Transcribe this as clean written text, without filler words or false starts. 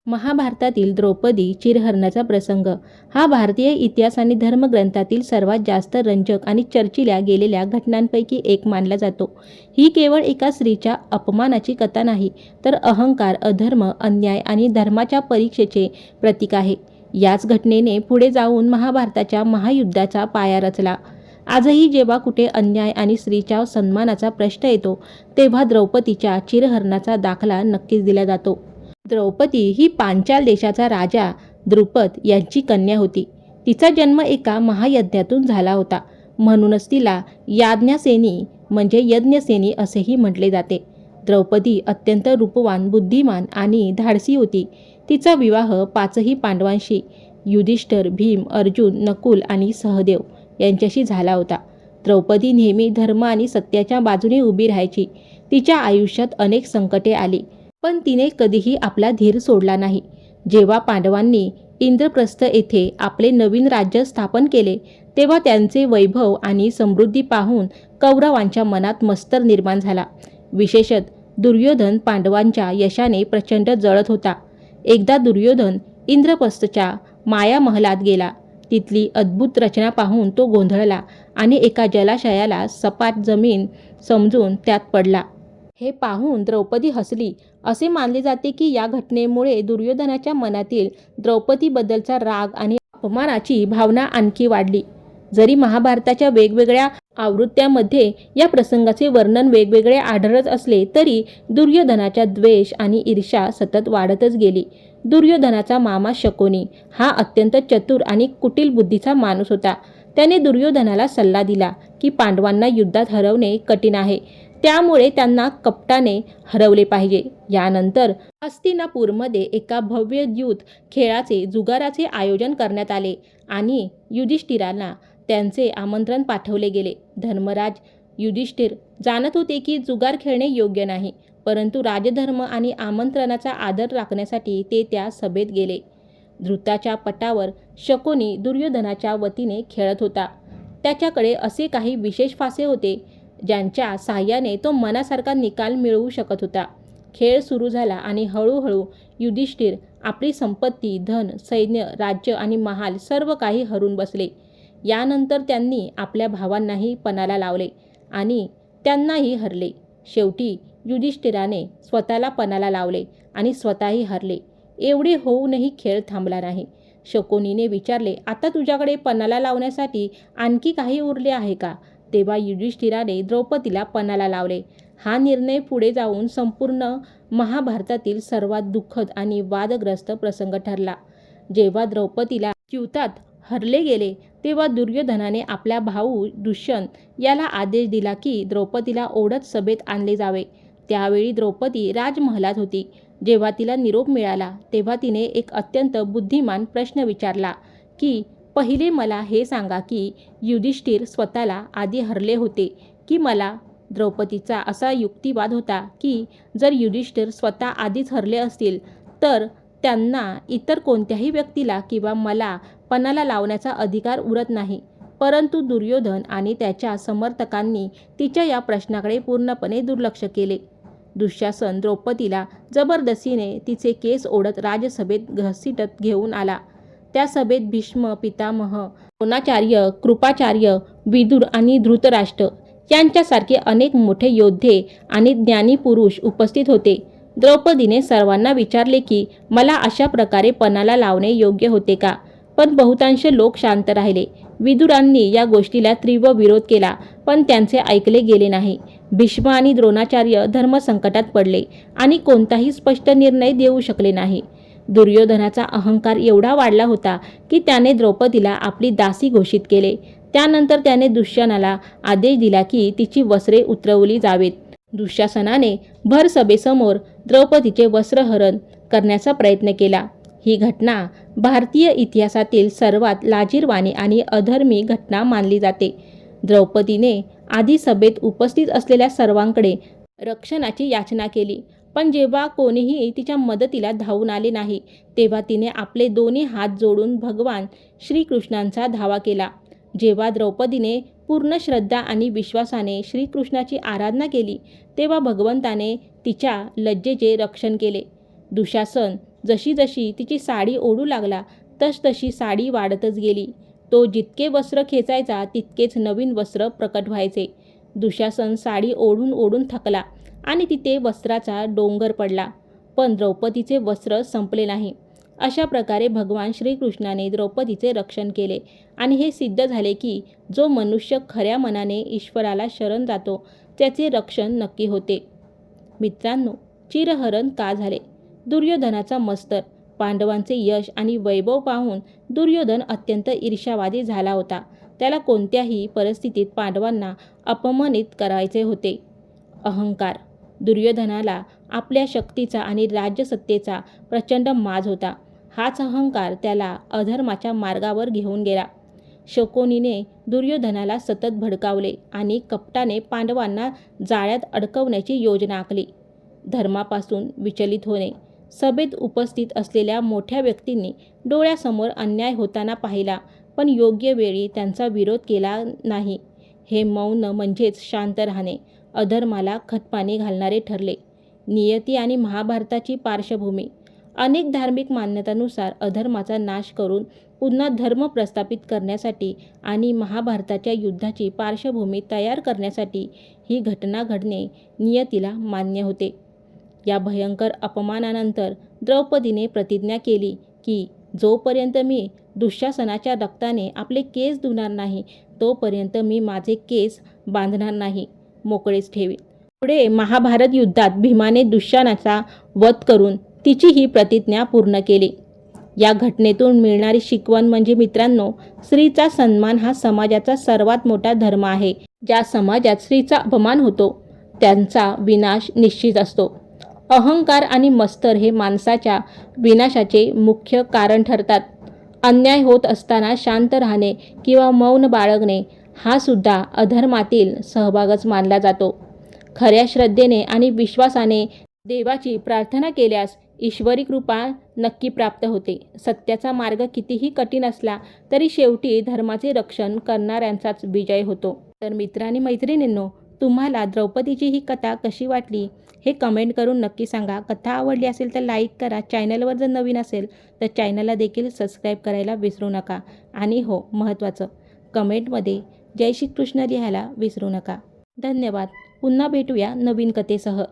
महाभारतातील द्रौपदी चिरहरणाचा प्रसंग हा भारतीय इतिहास आणि धर्मग्रंथातील सर्वात जास्त रंजक आणि चर्चिल्या गेलेल्या घटनांपैकी एक मानला जातो. ही केवळ एका स्त्रीच्या अपमानाची कथा नाही, तर अहंकार, अधर्म, अन्याय आणि धर्माच्या परीक्षेचे प्रतीक आहे. याच घटनेने पुढे जाऊन महाभारताच्या महायुद्धाचा पाया रचला. आजही जेव्हा कुठे अन्याय आणि स्त्रीच्या सन्मानाचा प्रश्न येतो, तेव्हा द्रौपदीच्या चिरहरणाचा दाखला नक्कीच दिला जातो. द्रौपदी ही पांचाल देशाचा राजा द्रुपद यांची कन्या होती. तिचा जन्म एका महायज्ञातून झाला होता. म्हणूनच तिला याज्ञसेनी म्हणजे यज्ञसेनी असेही म्हटले जाते. द्रौपदी अत्यंत रूपवान, बुद्धिमान आणि धाडसी होती. तिचा विवाह पाचही पांडवांशी युधिष्ठिर, भीम, अर्जुन, नकुल आणि सहदेव यांच्याशी झाला होता. द्रौपदी नेहमी धर्म आणि सत्याच्या बाजूने उभी राहायची. तिच्या आयुष्यात अनेक संकटे आली, पण तिने कधीही आपला धीर सोडला नाही. जेव्हा पांडवांनी इंद्रप्रस्थ येथे आपले नवीन राज्य स्थापन केले, तेव्हा त्यांचे वैभव आणि समृद्धी पाहून कौरवांच्या मनात मत्सर निर्माण झाला. विशेषतः दुर्योधन पांडवांच्या यशाने प्रचंड जळत होता. एकदा दुर्योधन इंद्रप्रस्थच्या माया महलात गेला. तिथली अद्भुत रचना पाहून तो गोंधळला आणि एका जलाशयाला सपाट जमीन समजून त्यात पडला. हे पाहून द्रौपदी हसली. असे मानले जाते की या घटनेमुळे दुर्योधनाच्या मनातील द्रौपदीबद्दलचा राग आणि अपमानाची भावना आणखी वाढली. जरी महाभारताच्या वेगवेगळ्या आवृत्त्यांमध्ये या प्रसंगाचे वर्णन वेगवेगळे आढळत असले, तरी दुर्योधनाचा द्वेष आणि ईर्ष्या सतत वाढतच गेली. दुर्योधनाचा मामा शकुनी हा अत्यंत चतुर आणि कुटील बुद्धीचा माणूस होता. त्याने दुर्योधनाला सल्ला दिला की पांडवांना युद्धात हरवणे कठीण आहे, त्यामुळे त्यांना कपटाने हरवले पाहिजे. यानंतर हस्तिनापूरमध्ये एका भव्य युद्ध खेळाचे जुगाराचे आयोजन करण्यात आले आणि युधिष्ठिराला त्यांचे आमंत्रण पाठवले गेले. धर्मराज युधिष्ठिर जाणत होते की जुगार खेळणे योग्य नाही, परंतु राजधर्म आणि आमंत्रणाचा आदर राखण्यासाठी ते त्या सभेत गेले. धृताच्या पटावर शकुनी दुर्योधनाच्या वतीने खेळत होता. त्याच्याकडे असे काही विशेष फासे होते ज्यांच्या साहाय्याने तो मनासारखा निकाल मिळवू शकत होता. खेळ सुरू झाला आणि हळूहळू युधिष्ठिर आपली संपत्ती, धन, सैन्य, राज्य आणि महाल सर्व काही हरून बसले. यानंतर त्यांनी आपल्या भावांनाही पणाला लावले आणि त्यांनाही हरले. शेवटी युधिष्ठिराने स्वतःला पणाला लावले आणि स्वतःही हरले. एवढे होऊनही खेळ थांबला नाही. शकुनीने विचारले, आता तुझ्याकडे पणाला लावण्यासाठी आणखी काही उरले आहे का? तेव्हा युधिष्ठिराने द्रौपदीला पणाला लावले. हा निर्णय पुढे जाऊन संपूर्ण महाभारतातील सर्वात दुःखद आणि वादग्रस्त प्रसंग ठरला. जेव्हा द्रौपदीला युद्धात हरले गेले, तेव्हा दुर्योधनाने आपला भाऊ दुष्यंत याला आदेश दिला की द्रौपदीला ओढत सभेत आणले जावे. त्यावेळी द्रौपदी राजमहालात होती. जेव्हा तिला निरोप मिळाला, तेव्हा तिने एक अत्यंत बुद्धिमान प्रश्न विचारला की पहिले मला हे सांगा की युधिष्ठिर स्वतःला आधी हरले होते की मला? द्रौपदीचा असा युक्तिवाद होता की जर युधिष्ठिर स्वतः आधीच हरले असतील, तर त्यांना इतर कोणत्याही व्यक्तीला किंवा मला पणाला लावण्याचा अधिकार उरत नाही. परंतु दुर्योधन आणि त्याच्या समर्थकांनी तिच्या या प्रश्नाकडे पूर्णपणे दुर्लक्ष केले. दुःशासन द्रौपदीला जबरदस्तीने तिचे केस ओढत राजसभेत घसीटत घेऊन आला. त्या सभेत भीष्म पितामह, द्रोणाचार्य, कृपाचार्य, विदुर आणि धृतराष्ट्र यांच्यासारखे अनेक मोठे योद्धे आणि ज्ञानी पुरुष उपस्थित होते. द्रौपदीने सर्वांना विचारले की मला अशा प्रकारे पणाला लावणे योग्य होते का? पण बहुतांश लोक शांत राहिले. विदुरांनी या गोष्टीला तीव्र विरोध केला, पण त्यांचे ऐकले गेले नाही. भीष्म आणि द्रोणाचार्य धर्मसंकटात पडले आणि कोणताही स्पष्ट निर्णय देऊ शकले नाही. दुर्योधनाचा अहंकार एवढा वाढला होता की त्याने द्रौपदीला आपली दासी घोषित केले. त्यानंतर त्याने दुःशासनाला आदेश दिला की तिची वस्त्रे उतरवली जावेत. दुःशासनाने भर सभेसमोर द्रौपदीचे वस्त्रहरण करण्याचा प्रयत्न केला. ही घटना भारतीय इतिहासातील सर्वात लाजिरवाणी आणि अधर्मी घटना मानली जाते. द्रौपदीने आधी सभेत उपस्थित असलेल्या सर्वांकडे रक्षणाची याचना केली, पण जेव्हा कोणीही तिच्या मदतीला धावून आले नाही, तेव्हा तिने आपले दोन्ही हात जोडून भगवान श्रीकृष्णांचा धावा केला. जेव्हा द्रौपदीने पूर्ण श्रद्धा आणि विश्वासाने श्रीकृष्णाची आराधना केली, तेव्हा भगवंताने तिच्या लज्जेचे रक्षण केले. दुःशासन जशी जशी तिची साडी ओढू लागला तशी साडी वाढतच गेली. तो जितके वस्त्र खेचायचा तितकेच नवीन वस्त्र प्रकट व्हायचे. दुःशासन साडी ओढून ओढून थकला आणि तिथे वस्त्राचा डोंगर पडला. पण द्रौपदीचे वस्त्र संपले नाही. अशा प्रकारे भगवान श्रीकृष्णाने द्रौपदीचे रक्षण केले आणि हे सिद्ध झाले की जो मनुष्य खऱ्या मनाने ईश्वराला शरण जातो त्याचे रक्षण नक्की होते. मित्रांनो, चिरहरण का झाले? दुर्योधनाचा मत्सर, पांडवांचे यश आणि वैभव पाहून दुर्योधन अत्यंत ईर्ष्यावादी झाला होता. त्याला कोणत्याही परिस्थितीत पांडवांना अपमानित करायचे होते. अहंकार. दुर्योधनाला आपल्या शक्तीचा आणि राज्यसत्तेचा प्रचंड माज होता. हाच अहंकार त्याला अधर्माच्या मार्गावर घेऊन गेला. शकुनीने दुर्योधनाला सतत भडकावले आणि कपटाने पांडवांना जाळ्यात अडकवण्याची योजना आखली. धर्मापासून विचलित होणे. सभेत उपस्थित असलेल्या मोठ्या व्यक्तींनी डोळ्यासमोर अन्याय होताना पाहिला, पण योग्य वेळी त्यांचा विरोध केला नाही. हे मौन म्हणजेच शांत राहणे अधर्माला खतपाणी घालणारे ठरले. नियती आणि महाभारताची पार्श्वभूमी. अनेक धार्मिक मान्यतांनुसार अधर्माचा नाश करून पुन्हा धर्म प्रस्थापित करण्यासाठी आणि महाभारताच्या युद्धाची पार्श्वभूमी तयार करण्यासाठी ही घटना घडणे नियतीला मान्य होते. या भयंकर अपमानानंतर द्रौपदीने प्रतिज्ञा केली की जोपर्यंत मी दुःशासनाच्या रक्ताने आपले केस धुणार नाही तोपर्यंत मी माझे केस बांधणार नाही, मोकळेच ठेवीन. पुढे महाभारत युद्धात भीमाने दुःशासनाचा वध करून तिची ही प्रतिज्ञा पूर्ण केली. या घटनेतून मिळणारी शिकवण म्हणजे मित्रांनो, स्त्रीचा सन्मान हा समाजाचा सर्वात मोठा धर्म आहे. ज्या समाजात स्त्रीचा अपमान होतो त्यांचा विनाश निश्चित असतो. अहंकार आणि मत्सर हे माणसाच्या विनाशाचे मुख्य कारण ठरतात. अन्याय होत असताना शांत राहणे किंवा मौन बाळगणे हा सुद्धा अधर्मातील सहभागच मानला जातो. खऱ्या श्रद्धेने आणि विश्वासाने देवाची प्रार्थना केल्यास ईश्वरी कृपा नक्की प्राप्त होते. सत्याचा मार्ग कितीही कठीण असला तरी शेवटी धर्माचे रक्षण करणाऱ्यांचाच विजय होतो. तर मित्र आणि मैत्रिणींनो, तुम्हाला द्रौपदीची ही कथा कशी वाटली हे कमेंट करून नक्की सांगा. कथा आवडली असेल तर लाईक करा. चॅनलवर जर नवीन असेल तर चॅनलला देखील सबस्क्राईब करायला विसरू नका. आणि हो, महत्त्वाचं, कमेंटमध्ये जय श्री कृष्ण लिहायला विसरू नका. धन्यवाद. पुन्हा भेटूया नवीन कथेसह.